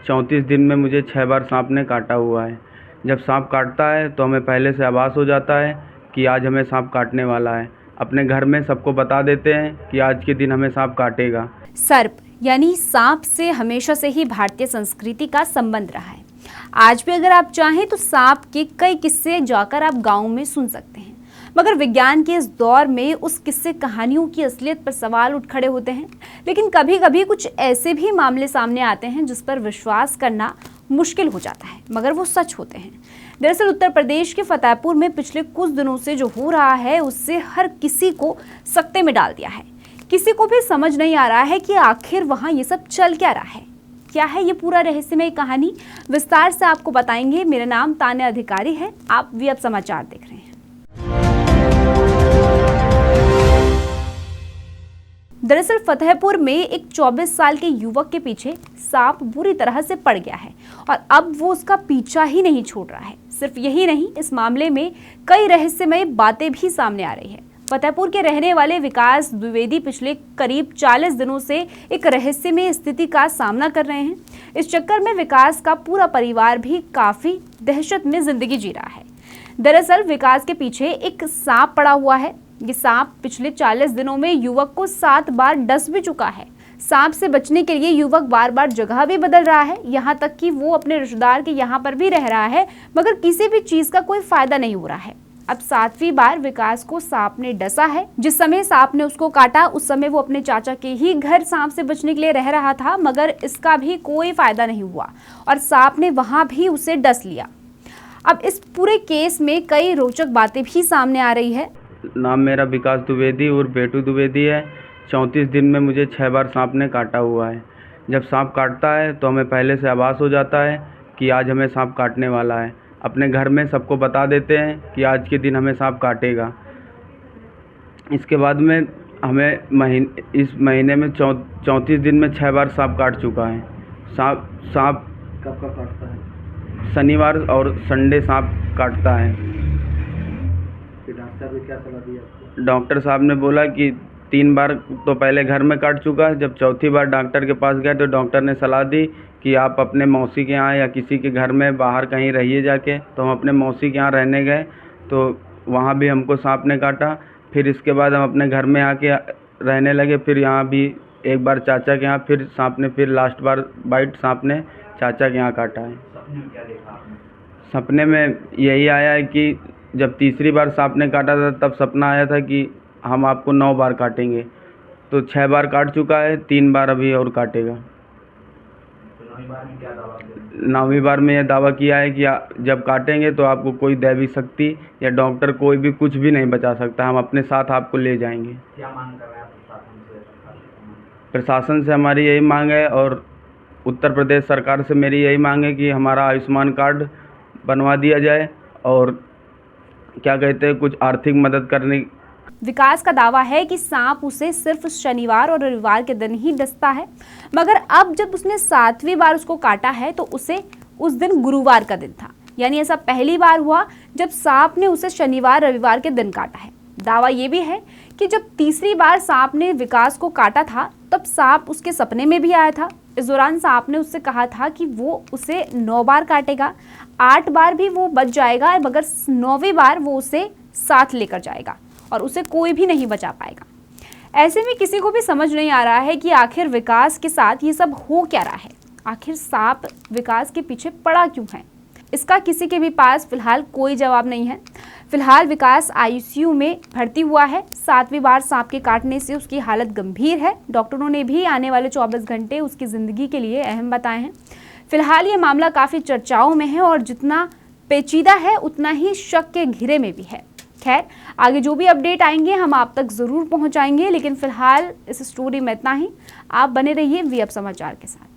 34 दिन में मुझे 6 बार सांप ने काटा हुआ है। जब सांप काटता है तो हमें पहले से आभास हो जाता है कि आज हमें सांप काटने वाला है। अपने घर में सबको बता देते हैं कि आज के दिन हमें सांप काटेगा। सर्प यानी सांप से हमेशा से ही भारतीय संस्कृति का संबंध रहा है। आज भी अगर आप चाहें तो सांप के कई किस्से जाकर आप गाँव में सुन सकते हैं, मगर विज्ञान के इस दौर में उस किस्से कहानियों की असलियत पर सवाल उठ खड़े होते हैं। लेकिन कभी कभी कुछ ऐसे भी मामले सामने आते हैं जिस पर विश्वास करना मुश्किल हो जाता है, मगर वो सच होते हैं। दरअसल उत्तर प्रदेश के फतेहपुर में पिछले कुछ दिनों से जो हो रहा है उससे हर किसी को सकते में डाल दिया है। किसी को भी समझ नहीं आ रहा है कि आखिर वहाँ ये सब चल क्या रहा है। क्या है ये पूरा रहस्यमय कहानी, विस्तार से आपको बताएंगे। मेरा नाम तान्या अधिकारी है, आप वीएफ समाचार देख रहे हैं। दरअसल फतेहपुर में एक 24 साल के युवक के पीछे सांप बुरी तरह से पड़ गया है और अब वो उसका पीछा ही नहीं छोड़ रहा है। सिर्फ यही नहीं, इस मामले में कई रहस्यमय बातें भी सामने आ रही है। फतेहपुर के रहने वाले विकास द्विवेदी पिछले करीब 40 दिनों से एक रहस्यमय स्थिति का सामना कर रहे हैं। इस चक्कर में विकास का पूरा परिवार भी काफी दहशत में जिंदगी जी रहा है। दरअसल विकास के पीछे एक सांप पड़ा हुआ है। ये सांप पिछले 40 दिनों में युवक को 7 बार डस भी चुका है। सांप से बचने के लिए युवक बार बार जगह भी बदल रहा है, यहाँ तक कि वो अपने रिश्तेदार के यहाँ पर भी रह रहा है, मगर किसी भी चीज का कोई फायदा नहीं हो रहा है। अब 7वीं बार विकास को सांप ने डसा है। जिस समय सांप ने उसको काटा उस समय वो अपने चाचा के ही घर सांप से बचने के लिए रह रहा था, मगर इसका भी कोई फायदा नहीं हुआ और सांप ने वहां भी उसे डस लिया। अब इस पूरे केस में कई रोचक बातें भी सामने आ रही है। नाम मेरा विकास द्विवेदी और बेटू द्विवेदी है। 34 दिन में मुझे 6 बार सांप ने काटा हुआ है। जब सांप काटता है तो हमें पहले से आभास हो जाता है कि आज हमें सांप काटने वाला है। अपने घर में सबको बता देते हैं कि आज के दिन हमें सांप काटेगा। इसके बाद में हमें इस महीने में 34 दिन में 6 बार सांप काट चुका है। सांप कब काटता है? शनिवार और संडे सांप काटता है। डॉक्टर ने क्या सलाह दी आपको? डॉक्टर साहब ने बोला कि 3 बार तो पहले घर में काट चुका है। जब चौथी बार डॉक्टर के पास गए तो डॉक्टर ने सलाह दी कि आप अपने मौसी के यहाँ या किसी के घर में बाहर कहीं रहिए जाके। तो हम अपने मौसी के यहाँ रहने गए तो वहाँ भी हमको सांप ने काटा। फिर इसके बाद हम अपने घर में आके रहने लगे। फिर यहाँ भी एक बार चाचा के यहाँ फिर सांप ने फिर लास्ट बार बाइट सांप ने चाचा के यहाँ काटा है। सपने में क्या देखा आपने? सपने में यही आया है कि जब तीसरी बार सांप ने काटा था तब सपना आया था कि हम आपको 9 बार काटेंगे। तो 6 बार काट चुका है, 3 बार अभी और काटेगा। तो 9वीं बार में क्या दावा किया? 9वीं बार में यह दावा किया है कि जब काटेंगे तो आपको कोई दैवी शक्ति या डॉक्टर कोई भी कुछ भी नहीं बचा सकता। हम अपने साथ आपको ले जाएंगे। क्या मांग कर रहे हैं प्रशासन से? प्रशासन से हमारी यही मांग है और उत्तर प्रदेश सरकार से मेरी यही मांग है कि हमारा आयुष्मान कार्ड बनवा दिया जाए और क्या कहते हैं कुछ आर्थिक मदद करने। विकास का दावा है कि सांप उसे सिर्फ शनिवार और रविवार के दिन ही डसता है, मगर अब जब उसने 7वीं बार उसको काटा है तो उसे उस दिन गुरुवार का दिन था। यानी ऐसा पहली बार हुआ जब सांप ने उसे शनिवार रविवार के दिन काटा है। दावा ये भी है कि जब तीसरी बार सांप ने विकास को काटा था तब सांप उसके सपने में भी आया था। इस दौरान सांप ने उससे कहा था कि वो उसे 9 बार काटेगा, 8 बार भी वो बच जाएगा, मगर 9वीं बार वो उसे साथ लेकर जाएगा और उसे कोई भी नहीं बचा पाएगा। ऐसे में किसी को भी समझ नहीं आ रहा है कि आखिर विकास के साथ ये सब हो क्या रहा है। आखिर सांप विकास के पीछे पड़ा क्यों है, इसका किसी के भी पास फिलहाल कोई जवाब नहीं है। फिलहाल विकास आईसीयू में भर्ती हुआ है। 7वीं बार सांप के काटने से उसकी हालत गंभीर है। डॉक्टरों ने भी आने वाले 24 घंटे उसकी ज़िंदगी के लिए अहम बताए हैं। फिलहाल ये मामला काफ़ी चर्चाओं में है और जितना पेचीदा है उतना ही शक के घेरे में भी है। खैर, आगे जो भी अपडेट आएंगे हम आप तक ज़रूर पहुंचाएंगे, लेकिन फिलहाल इस स्टोरी में इतना ही। आप बने रहिए वीएफ समाचार के साथ।